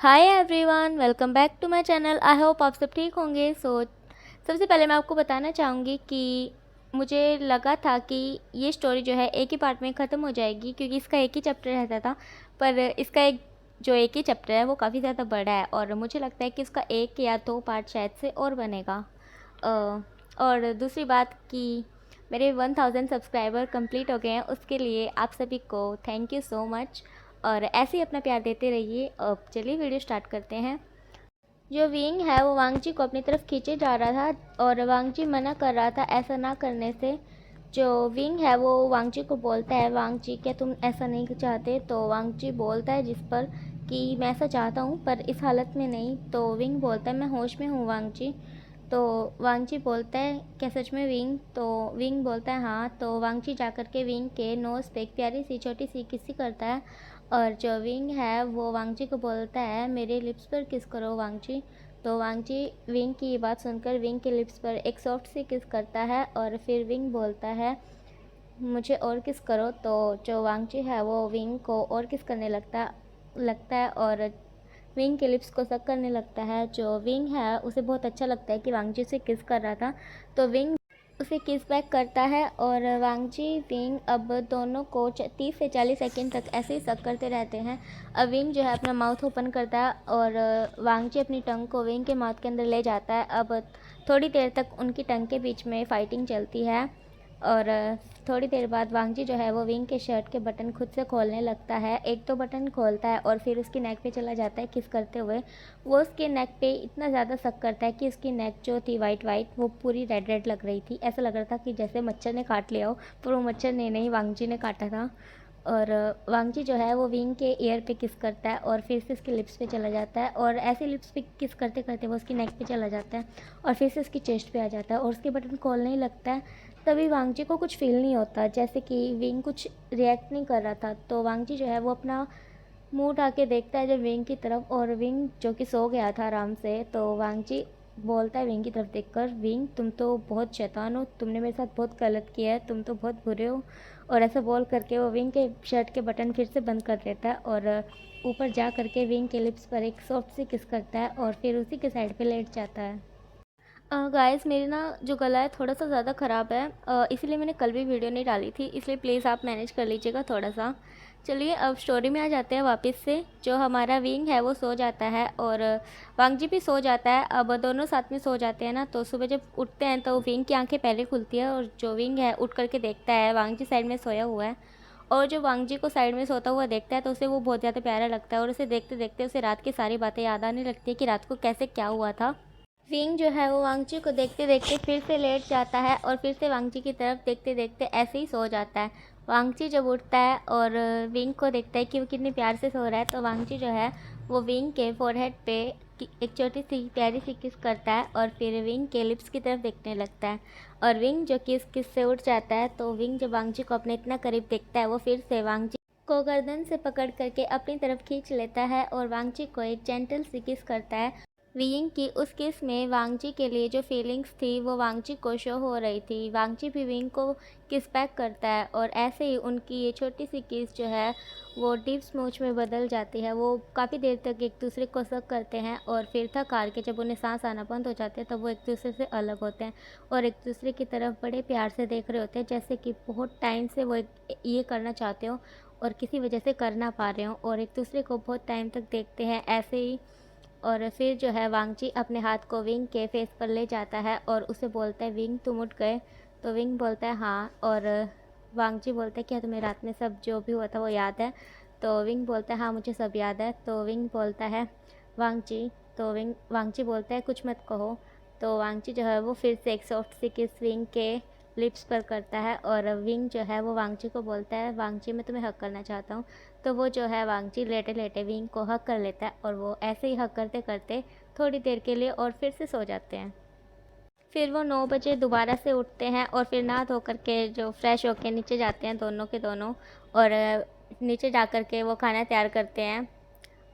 Hi everyone, welcome back to my channel. I hope आप सब ठीक होंगे। सबसे पहले मैं आपको बताना चाहूँगी कि मुझे लगा था कि ये स्टोरी जो है एक ही पार्ट में ख़त्म हो जाएगी, क्योंकि इसका एक ही चैप्टर रहता था। पर इसका एक ही चैप्टर है वो काफ़ी ज़्यादा बड़ा है और मुझे लगता है कि इसका एक या दो पार्ट शायद से और बनेगा। और दूसरी बात कि मेरे 1000 सब्सक्राइबर कंप्लीट हो गए हैं, उसके लिए आप सभी को थैंक यू सो मच। और ऐसे ही अपना प्यार देते रहिए। अब चलिए वीडियो स्टार्ट करते हैं। जो विंग है वो वांगजी को अपनी तरफ खींचे जा रहा था और वांगजी मना कर रहा था ऐसा ना करने से। जो विंग है वो वांगजी को बोलता है, वांगजी क्या तुम ऐसा नहीं चाहते? तो वांगजी बोलता है जिस पर कि मैं ऐसा चाहता हूँ पर इस हालत में नहीं। तो विंग बोलता है मैं होश में हूँ वांगजी। तो वांगजी बोलता है क्या सच में विंग? तो विंग बोलता है हाँ। तो वांगजी जाकर के विंग के नोज़ पे एक प्यारी सी छोटी सी किसी करता है और जो विंग है वो वांगजी को बोलता है मेरे लिप्स पर किस करो वांगजी। तो वांगजी विंग की बात सुनकर विंग के लिप्स पर एक सॉफ्ट सी किस करता है और फिर विंग बोलता है मुझे और किस करो। तो जो वांगजी है वो विंग को और किस करने लगता है और विंग के लिप्स को सक करने लगता है। जो विंग है उसे बहुत अच्छा लगता है कि वांगजी उसे किस कर रहा था, तो विंग उसे किस बैक करता है और वांगजी विंग अब दोनों को 30 से 40 सेकंड तक ऐसे ही सक करते रहते हैं। अब विंग जो है अपना माउथ ओपन करता है और वांगजी अपनी टंग को विंग के माउथ के अंदर ले जाता है। अब थोड़ी देर तक उनकी टंग के बीच में फ़ाइटिंग चलती है और थोड़ी देर बाद वांगजी जो है वो विंग के शर्ट के बटन खुद से खोलने लगता है। एक तो बटन खोलता है और फिर उसकी नेक पे चला जाता है किस करते हुए। वो उसके नेक पे इतना ज़्यादा सक करता है कि उसकी नेक जो थी वाइट वाइट वो पूरी रेड रेड लग रही थी। ऐसा लग रहा था कि जैसे मच्छर ने काट लिया हो, पर वो मच्छर ने नहीं, वांगजी ने काटा था। और वांगजी जो है वो विंग के ईयर पे किस करता है और फिर से उसके लिप्स पे चला जाता है और ऐसे लिप्स पे किस करते करते वो उसकी नेक पे चला जाता है और फिर से उसकी चेस्ट पे आ जाता है और उसके बटन खोलने ही लगता है। तभी वांगजी को कुछ फील नहीं होता, जैसे कि विंग कुछ रिएक्ट नहीं कर रहा था। तो वांगजी जो है वो अपना मुंह उठा के देखता है जब विंग की तरफ, और विंग जो कि सो गया था आराम से। तो वांगजी बोलता है विंग की तरफ देखकर, विंग तुम तो बहुत शैतान हो, तुमने मेरे साथ बहुत गलत किया है, तुम तो बहुत बुरे हो। और ऐसा बोल करके वो विंग के शर्ट के बटन फिर से बंद कर देता है और ऊपर जा करके विंग के लिप्स पर एक सॉफ्ट सी किस करता है और फिर उसी के साइड पे लेट जाता है। गाइस मेरी ना जो गला है थोड़ा सा ज़्यादा ख़राब है, इसीलिए मैंने कल भी वीडियो नहीं डाली थी, इसलिए प्लीज़ आप मैनेज कर लीजिएगा थोड़ा सा। चलिए अब स्टोरी में आ जाते हैं वापस से। जो हमारा विंग है वो सो जाता है और वांगजी भी सो जाता है। अब दोनों साथ में सो जाते हैं ना, तो सुबह जब उठते हैं तो विंग की आंखें पहले खुलती है और जो विंग है उठ करके देखता है वांगजी साइड में सोया हुआ है। और जो वांगजी को साइड में सोता हुआ देखता है तो उसे वो बहुत ज़्यादा प्यारा लगता है और उसे देखते देखते उसे रात की सारी बातें याद आने लगती है कि रात को कैसे क्या हुआ था। विंग जो है वो वांगजी को देखते देखते फिर से लेट जाता है और फिर से वांगजी की तरफ देखते देखते ऐसे ही सो जाता है। वांगजी जब उठता है और विंग को देखता है कि वो कितने प्यार से सो रहा है, तो वांगजी जो है वो विंग के फोरहेड पे एक छोटी सी प्यारी सी किस करता है और फिर विंग के लिप्स की तरफ देखने लगता है। और विंग जो कि इस किस से उठ जाता है, तो विंग जब वांगजी को अपने इतना करीब देखता है वो फिर से वांगजी को गर्दन से पकड़ करके अपनी तरफ खींच लेता है और वांगजी को एक जेंटल सी किस करता है। विंग की उस किस में वांगजी के लिए जो फीलिंग्स थी वो वांगजी को शो हो रही थी। वांगजी भी विंग को किस बैक करता है और ऐसे ही उनकी ये छोटी सी किस जो है वो डीप स्मूच में बदल जाती है। वो काफ़ी देर तक एक दूसरे को सक करते हैं और फिर थक हार के जब उन्हें सांस आना बंद हो जाते हैं तब वो एक दूसरे से अलग होते हैं और एक दूसरे की तरफ बड़े प्यार से देख रहे होते हैं, जैसे कि बहुत टाइम से वो ये करना चाहते हो और किसी वजह से कर ना पा रहे हो, और एक दूसरे को बहुत टाइम तक देखते हैं ऐसे ही। और फिर जो है वांगजी अपने हाथ को विंग के फेस पर ले जाता है और उसे बोलता है विंग तुम उठ गए? तो विंग बोलता है हाँ। और वांगजी बोलता है क्या तुम्हें रात में सब जो भी हुआ था वो याद है? तो विंग बोलता है हाँ मुझे सब याद है। तो विंग बोलता है वांगजी, तो वांगजी बोलता है कुछ मत कहो। तो वांगजी जो है वो फिर से एक सॉफ्ट सी किस विंग के लिप्स पर करता है और विंग जो है वो वांगजी को बोलता है वांगजी मैं तुम्हें हक करना चाहता हूँ। तो वो जो है वांगजी लेटे लेटे विंग को हक कर लेता है और वो ऐसे ही हक करते करते थोड़ी देर के लिए और फिर से सो जाते हैं। फिर वो 9 बजे दोबारा से उठते हैं और फिर नहा धो करके जो फ्रेश होके नीचे जाते हैं दोनों के दोनों, और नीचे जा कर के वो खाना तैयार करते हैं।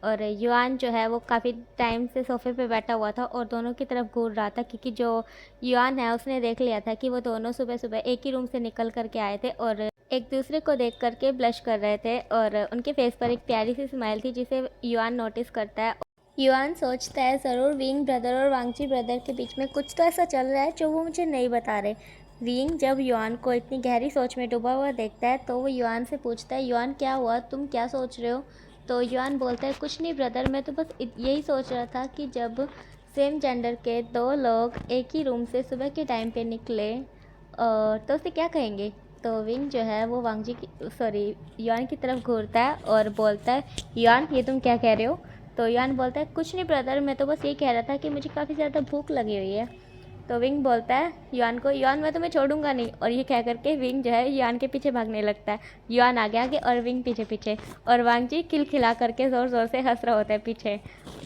और युआन जो है वो काफ़ी टाइम से सोफ़े पे बैठा हुआ था और दोनों की तरफ घूर रहा था, क्योंकि जो युआन है उसने देख लिया था कि वो दोनों सुबह सुबह एक ही रूम से निकल कर के आए थे और एक दूसरे को देख करके ब्लश कर रहे थे और उनके फेस पर एक प्यारी सी स्माइल थी जिसे युआन नोटिस करता है। युआन सोचता है ज़रूर विंग ब्रदर और वांगची ब्रदर के बीच में कुछ तो ऐसा चल रहा है जो वो मुझे नहीं बता रहे। विंग जब युआन को इतनी गहरी सोच में डूबा हुआ देखता है तो वो युआन से पूछता है, युआन क्या हुआ, तुम क्या सोच रहे हो? तो युआन बोलता है, कुछ नहीं ब्रदर, मैं तो बस यही सोच रहा था कि जब सेम जेंडर के दो लोग एक ही रूम से सुबह के टाइम पे निकले तो उसे क्या कहेंगे। तो विंग जो है वो वांगजी की सॉरी युआन की तरफ घूरता है और बोलता है, युआन ये तुम क्या कह रहे हो? तो युआन बोलता है, कुछ नहीं ब्रदर, मैं तो बस ये कह रहा था कि मुझे काफ़ी ज़्यादा भूख लगी हुई है। तो विंग बोलता है युआन को, युआन मैं तुम्हें छोड़ूंगा नहीं। और ये कह करके विंग जो है युआन के पीछे भागने लगता है। युआन आगे आगे और विंग पीछे पीछे, और वांगजी खिलखिला करके ज़ोर ज़ोर से हंस रहा होता है पीछे।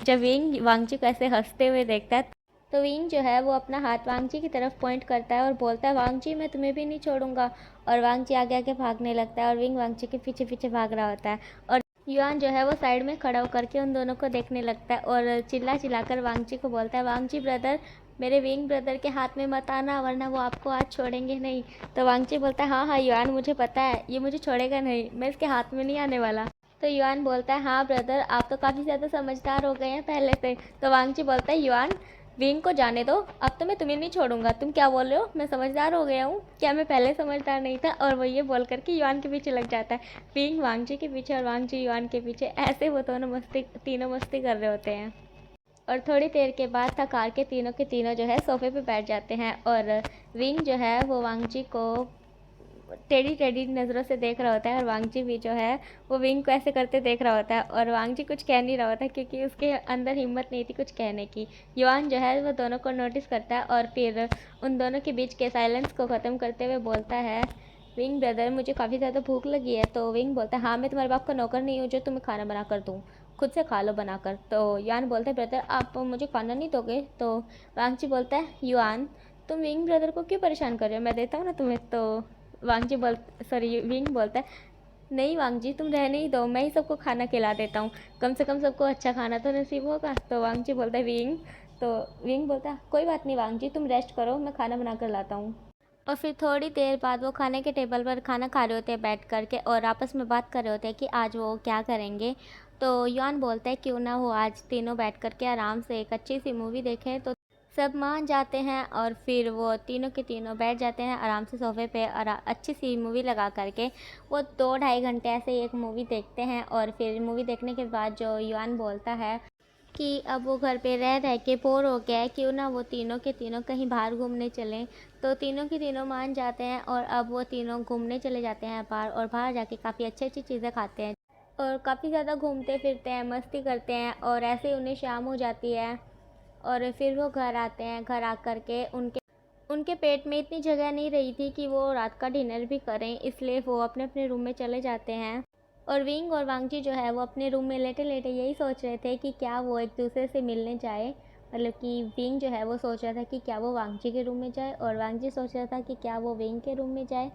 जब विंग वांगजी को ऐसे हंसते हुए देखता है तो विंग जो है वो अपना हाथ वांगजी की तरफ पॉइंट करता है और बोलता है, वांगजी मैं तुम्हें भी नहीं छोड़ूंगा। और वांगजी आगे आगे भागने लगता है और विंग वांगजी के पीछे पीछे भाग रहा होता है। और युआन जो है वो साइड में खड़ा होकर के उन दोनों को देखने लगता है और चिल्ला चिल्ला कर वांगजी को बोलता है, वांगजी ब्रदर मेरे विंग ब्रदर के हाथ में मत आना वरना वो आपको आज छोड़ेंगे नहीं। तो वांगजी बोलता है, हाँ हाँ युआन मुझे पता है ये मुझे छोड़ेगा नहीं, मैं इसके हाथ में नहीं आने वाला। तो युआन बोलता है, हाँ ब्रदर आप तो काफ़ी ज़्यादा समझदार हो गए हैं पहले से। तो वांगजी बोलता है, युआन विंग को जाने दो, अब तो मैं तुम्हें नहीं छोड़ूंगा। तुम क्या बोल रहे हो, मैं समझदार हो गया हूँ क्या? मैं पहले समझदार नहीं था? और वो ये बोल करके युआन के पीछे लग जाता है। विंग वांगजी के पीछे और वांगजी युआन के पीछे, ऐसे वो दोनों तीनों मस्ती कर रहे होते हैं। और थोड़ी देर के बाद थकार के तीनों जो है सोफे पे बैठ जाते हैं और विंग जो है वो वांगजी को टेढ़ी टेढ़ी नज़रों से देख रहा होता है और वांगजी भी जो है वो विंग को ऐसे करते देख रहा होता है और वांगजी कुछ कह नहीं रहा होता क्योंकि उसके अंदर हिम्मत नहीं थी कुछ कहने की। युआन जो है वो दोनों को नोटिस करता है और फिर उन दोनों के बीच के साइलेंस को ख़त्म करते हुए बोलता है, विंग ब्रदर मुझे काफ़ी ज़्यादा भूख लगी है। तो विंग बोलता है, हाँ मैं तुम्हारे बाप का नौकर नहीं हूँ जो तुम्हें खाना बना कर दूँ, खुद से खा लो बनाकर। तो युआन बोलता है, ब्रदर आप मुझे खाना नहीं दोगे? तो वांगजी बोलता है, युआन तुम विंग ब्रदर को क्यों परेशान कर रहे हो, मैं देता हूँ ना तुम्हें। तो वांगजी बोल सॉरी विंग बोलता है, नहीं वांगजी तुम रहने ही दो, मैं ही सबको खाना खिला देता हूँ, कम से कम सबको अच्छा खाना तो नसीब होगा। तो वांगजी बोलता है विंग, तो विंग बोलता है, कोई बात नहीं वांगजी तुम रेस्ट करो, मैं खाना बना कर लाता हूँ। और फिर थोड़ी देर बाद वो खाने के टेबल पर खाना खा रहे होते हैं बैठ कर के और आपस में बात कर रहे होते हैं कि आज वो क्या करेंगे। तो युआन बोलता है क्यों ना हो आज तीनों बैठ कर के आराम से एक अच्छी सी मूवी देखें। तो सब मान जाते हैं और फिर वो तीनों के तीनों बैठ जाते हैं आराम से सोफे पे और अच्छी सी मूवी लगा करके वो 2-2.5 घंटे ऐसे ही एक मूवी देखते हैं। और फिर मूवी देखने के बाद जो युआन बोलता है कि अब वो घर पे रह रह के बोर हो गया है, क्यों ना वो तीनों के तीनों कहीं बाहर घूमने चलें। तो तीनों के तीनों मान जाते हैं और अब वो तीनों घूमने चले जाते हैं बाहर और बाहर जाके काफ़ी अच्छी अच्छी चीज़ें खाते हैं और काफ़ी ज़्यादा घूमते फिरते हैं, मस्ती करते हैं और ऐसे ही उन्हें शाम हो जाती है। और फिर वो घर आते हैं, घर आ कर के उनके उनके पेट में इतनी जगह नहीं रही थी कि वो रात का डिनर भी करें, इसलिए वो अपने अपने रूम में चले जाते हैं। और विंग और वांगजी जो है वो अपने रूम में लेटे लेटे यही सोच रहे थे कि क्या वो एक दूसरे से मिलने जाए। मतलब कि विंग जो है वो सोच रहा था कि क्या वो वांगजी के रूम में जाए और वांगजी सोच रहा था कि क्या वो विंग के रूम में जाए।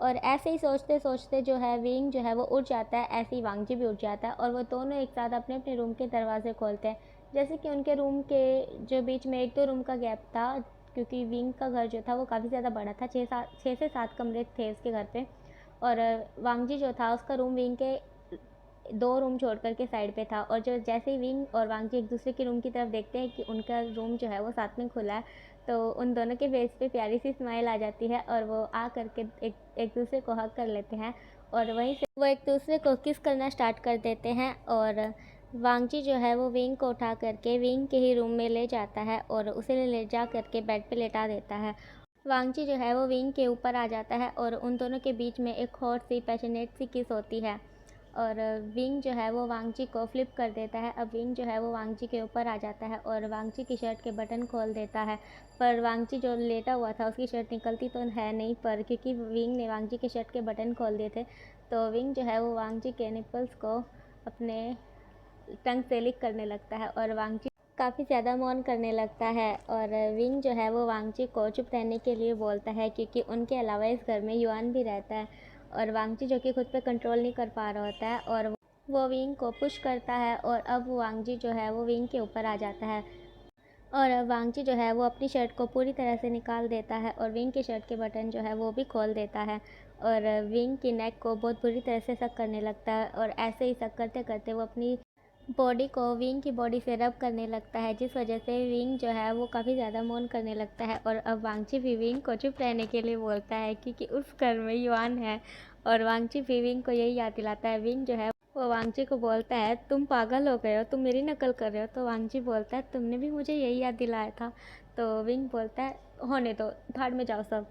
और ऐसे ही सोचते सोचते जो है विंग जो है वो उठ जाता है, ऐसे ही वांगजी भी उठ जाता है और वो दोनों एक साथ अपने अपने रूम के दरवाजे खोलते हैं। जैसे कि उनके रूम के जो बीच में 1-2 रूम का गैप था, क्योंकि विंग का घर जो था वो काफ़ी ज़्यादा बड़ा था, 6 से 7 कमरे थे उसके घर पे। और वांगजी जो था उसका रूम विंग के 2 रूम छोड़ कर के साइड पे था और जो जैसे ही विंग और वांगजी एक दूसरे के रूम की तरफ देखते हैं कि उनका रूम जो है वो साथ में खुला है, तो उन दोनों के फेस पे प्यारी सी स्माइल आ जाती है और वो आ करके एक एक दूसरे को हग कर लेते हैं और वहीं से वो एक दूसरे को किस करना स्टार्ट कर देते हैं। और वांगजी जो है वो विंग को उठा करके विंग के ही रूम में ले जाता है और उसे ले जा करके बेड पे लेटा देता है। वांगजी जो है वो विंग के ऊपर आ जाता है और उन दोनों के बीच में एक हॉट सी पैशनेट सी किस होती है और विंग जो है वो वांगजी को फ्लिप कर देता है। अब विंग जो है वो वांगजी के ऊपर आ जाता है और वांगजी की शर्ट के बटन खोल देता है, पर वांगजी जो लेटा हुआ था उसकी शर्ट निकलती तो है नहीं, पर क्योंकि विंग ने वांगजी के शर्ट के बटन खोल दिए थे तो विंग जो है वो वांगजी के निपल्स को अपने टंग से लिक करने लगता है और वांगजी काफ़ी ज़्यादा मौन करने लगता है। और विंग जो है वो वांगजी को चुप रहने के लिए बोलता है क्योंकि उनके अलावा इस घर में युआन भी रहता है और वांगजी जो कि खुद पे कंट्रोल नहीं कर पा रहा होता है और वो विंग को पुश करता है और अब वांगजी जो है वो विंग के ऊपर आ जाता है और वांगजी जो है वो अपनी शर्ट को पूरी तरह से निकाल देता है और विंग की शर्ट के बटन जो है वो भी खोल देता है और विंग की नेक को बहुत बुरी तरह से सक करने लगता है और ऐसे ही सक करते करते वो अपनी बॉडी को विंग की बॉडी से रब करने लगता है, जिस वजह से विंग जो है वो काफ़ी ज़्यादा मौन करने लगता है। और अब वांगची भी विंग को चुप रहने के लिए बोलता है, क्योंकि उस घर में युआन है। और वांगची भी विंग को यही याद दिलाता है। विंग जो है वो वांगची को बोलता है, तुम पागल हो गए हो, तुम मेरी नकल कर रहे हो। तो वांगची बोलता है, तुमने भी मुझे यही याद दिलाया था। तो विंग बोलता है, होने दो, भाड़ में जाओ सब।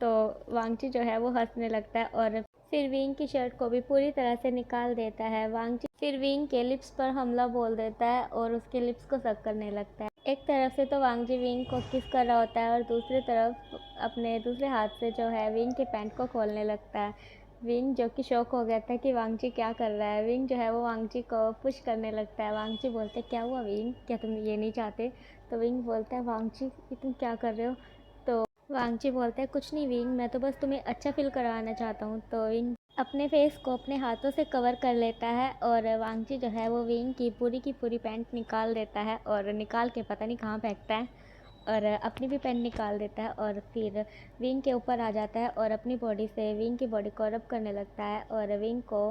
तो वांगची जो है वो हंसने लगता है और फिर विंग की शर्ट को भी पूरी तरह से निकाल देता है। वांगची फिर विंग के लिप्स पर हमला बोल देता है और उसके लिप्स को सक करने लगता है। एक तरफ से तो वांगजी विंग को किस कर रहा होता है और दूसरी तरफ अपने दूसरे हाथ से जो है विंग के पैंट को खोलने लगता है। विंग जो कि शौक हो गया था कि वांगजी क्या कर रहा है, विंग जो है वो वांगजी को पुश करने लगता है। वांगजी बोलते, क्या हुआ विंग, क्या तुम ये नहीं चाहते? तो विंग बोलता है, वांगजी ये तुम क्या कर रहे हो? तो वांगची बोलता है, कुछ नहीं विंग, मैं तो बस तुम्हें अच्छा फील करवाना चाहता हूँ। तो विंग अपने फेस को अपने हाथों से कवर कर लेता है और वांगची जो है वो विंग की पूरी पैंट निकाल देता है और निकाल के पता नहीं कहाँ फेंकता है और अपनी भी पैंट निकाल देता है और फिर विंग के ऊपर आ जाता है और अपनी बॉडी से विंग की बॉडी को रब करने लगता है और विंग को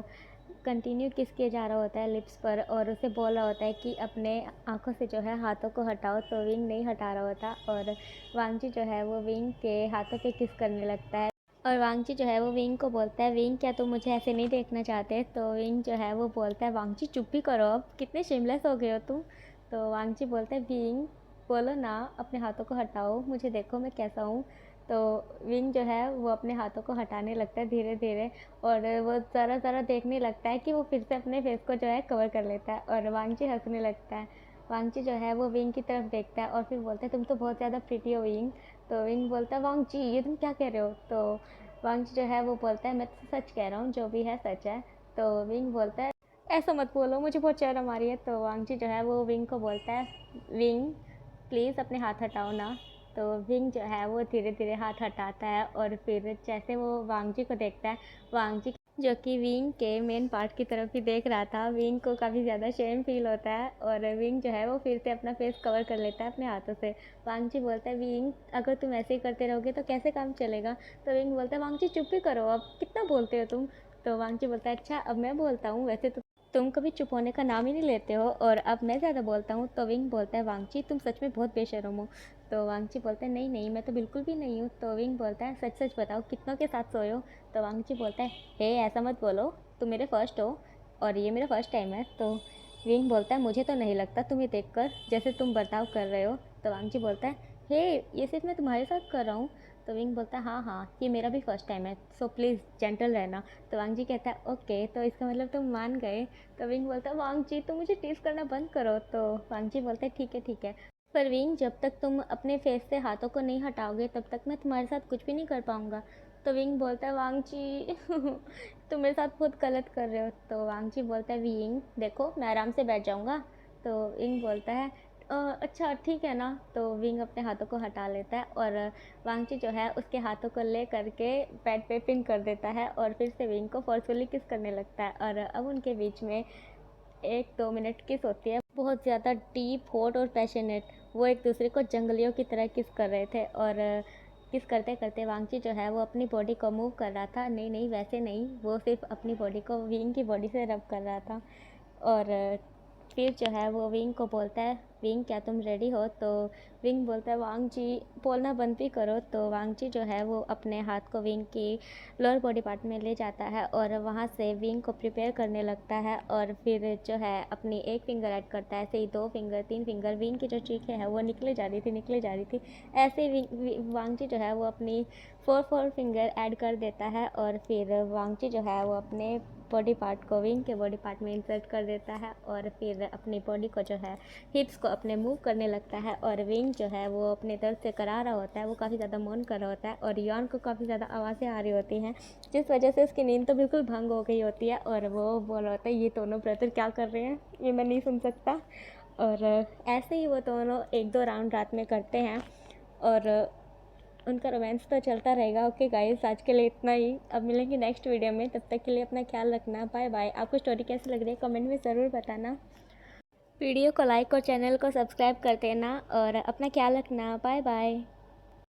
कंटिन्यू किस किया जा रहा होता है लिप्स पर और उसे बोला होता है कि अपने आंखों से जो है हाथों को हटाओ। तो विंग नहीं हटा रहा होता और वांगची जो है वो विंग के हाथों पे किस करने लगता है और वांगची जो है वो विंग को बोलता है, विंग क्या तुम मुझे ऐसे नहीं देखना चाहते? तो विंग जो है वो बोलता है, वांगची चुप भी करो, अब कितने शेमलेस हो गए हो तुम। तो वांगची बोलता है, विंग बोलो ना, अपने हाथों को हटाओ, मुझे देखो मैं कैसा हूँ। तो विंग जो है वो अपने हाथों को हटाने लगता है धीरे धीरे और वो ज़रा ज़रा देखने लगता है कि वो फिर से अपने फेस को जो है कवर कर लेता है और वांगची हंसने लगता है। वांगची जो है वो विंग की तरफ देखता है और फिर बोलता है, तुम तो बहुत ज़्यादा प्रिटी हो विंग। तो विंग बोलता है, वांगची ये तुम क्या कह रहे हो? तो वांगची जो है वो बोलता है, मैं तो सच कह रहा हूँ, जो भी है सच है। तो विंग बोलता है, ऐसा मत बोलो, मुझे बहुत शर्म आ रही है। तो वांगची जो है वो विंग को बोलता है, विंग प्लीज़ अपने हाथ हटाओ ना। तो विंग जो है वो धीरे धीरे हाथ हटाता है और फिर जैसे वो वांगजी को देखता है, वांगजी जो कि विंग के मेन पार्ट की तरफ ही देख रहा था, विंग को काफ़ी ज़्यादा शेम फील होता है और विंग जो है वो फिर से अपना फेस कवर कर लेता है अपने हाथों से। वांगजी बोलता है, विंग अगर तुम ऐसे ही करते रहोगे तो कैसे काम चलेगा? तो विंग बोलता है, वांगजी चुप ही करो, अब कितना बोलते हो तुम। तो वांगजी बोलता है, अच्छा अब मैं बोलता हूँ, वैसे तो तुम कभी चुप होने का नाम ही नहीं लेते हो और अब मैं ज़्यादा बोलता हूँ। तो विंग बोलता है, वांगची तुम सच में बहुत बेशर्म हो। तो वांगची बोलता है, नहीं नहीं मैं तो बिल्कुल भी नहीं हूँ। तो विंग बोलता है, सच सच बताओ कितनों के साथ सोए हो? तो वांगची बोलता है, हे ऐसा मत बोलो, तुम मेरे फर्स्ट हो और ये मेरा फर्स्ट टाइम है। तो विंग बोलता है, मुझे तो नहीं लगता तुम्हें देखकर जैसे तुम बर्ताव कर रहे हो। तो वांगची बोलता है, हे ये सिर्फ मैं तुम्हारे साथ कर रहा हूँ। तो विंग बोलता है, हाँ हाँ ये मेरा भी फर्स्ट टाइम है, सो प्लीज़ जेंटल रहना। तो वांगजी कहता है, ओके तो इसका मतलब तुम मान गए। तो विंग बोलता है, वांगजी तुम मुझे टीज करना बंद करो। तो वांगजी बोलता है, ठीक है ठीक है, पर विंग जब तक तुम अपने फेस से हाथों को नहीं हटाओगे तब तक मैं तुम्हारे साथ कुछ भी नहीं कर पाऊँगा। तो विंग बोलता है, वांगजी तुम मेरे साथ बहुत गलत कर रहे हो। तो वांगजी बोलता है, विंग देखो मैं आराम से बैठ जाऊँगा। तो विंग बोलता है, अच्छा ठीक है ना। तो विंग अपने हाथों को हटा लेता है और वांगची जो है उसके हाथों को ले करके पैड पे पिन कर देता है और फिर से विंग को फोर्सफुली किस करने लगता है और अब उनके बीच में 1-2 मिनट किस होती है, बहुत ज़्यादा डीप हॉट और पैशनेट। वो एक दूसरे को जंगलियों की तरह किस कर रहे थे और किस करते करते वांगची जो है वो अपनी बॉडी को मूव कर रहा था, नहीं नहीं वैसे नहीं, वो सिर्फ अपनी बॉडी को विंग की बॉडी से रब कर रहा था। और फिर जो है वो विंग को बोलता है, विंग क्या तुम रेडी हो? तो विंग बोलता है, वांगजी बोलना बंद भी करो। तो वांगजी जो है वो अपने हाथ को विंग की लोअर बॉडी पार्ट में ले जाता है और वहाँ से विंग को प्रिपेयर करने लगता है और फिर जो है अपनी एक फिंगर ऐड करता है, ऐसे ही 2 फिंगर 3 फिंगर, विंग की जो चीखें हैं वो निकले जा रही थी। ऐसे ही वांगजी जो है वो अपनी 4 फिंगर ऐड कर देता है और फिर वांगजी जो है वो अपने बॉडी पार्ट को विंग के बॉडी पार्ट में इंसर्ट कर देता है और फिर अपनी बॉडी को जो है हिप्स को अपने मूव करने लगता है और विंग जो है वो अपने दर्द से करा रहा होता है, वो काफ़ी ज़्यादा मौन कर रहा होता है और यॉन को काफ़ी ज़्यादा आवाज़ें आ रही होती हैं, जिस वजह से उसकी नींद तो बिल्कुल भंग हो गई होती है और वो बोल रहा होता है, ये दोनों ब्रदर क्या कर रहे हैं, ये मैं नहीं सुन सकता। और ऐसे ही वो दोनों 1-2 राउंड रात में करते हैं और उनका रोमांस तो चलता रहेगा। ओके गाइस, आज के लिए इतना ही, अब मिलेंगे नेक्स्ट वीडियो में, तब तक के लिए अपना ख्याल रखना, बाय बाय। आपको स्टोरी कैसी लग रही है कमेंट में ज़रूर बताना, वीडियो को लाइक और चैनल को सब्सक्राइब कर देना और अपना ख्याल रखना, बाय बाय।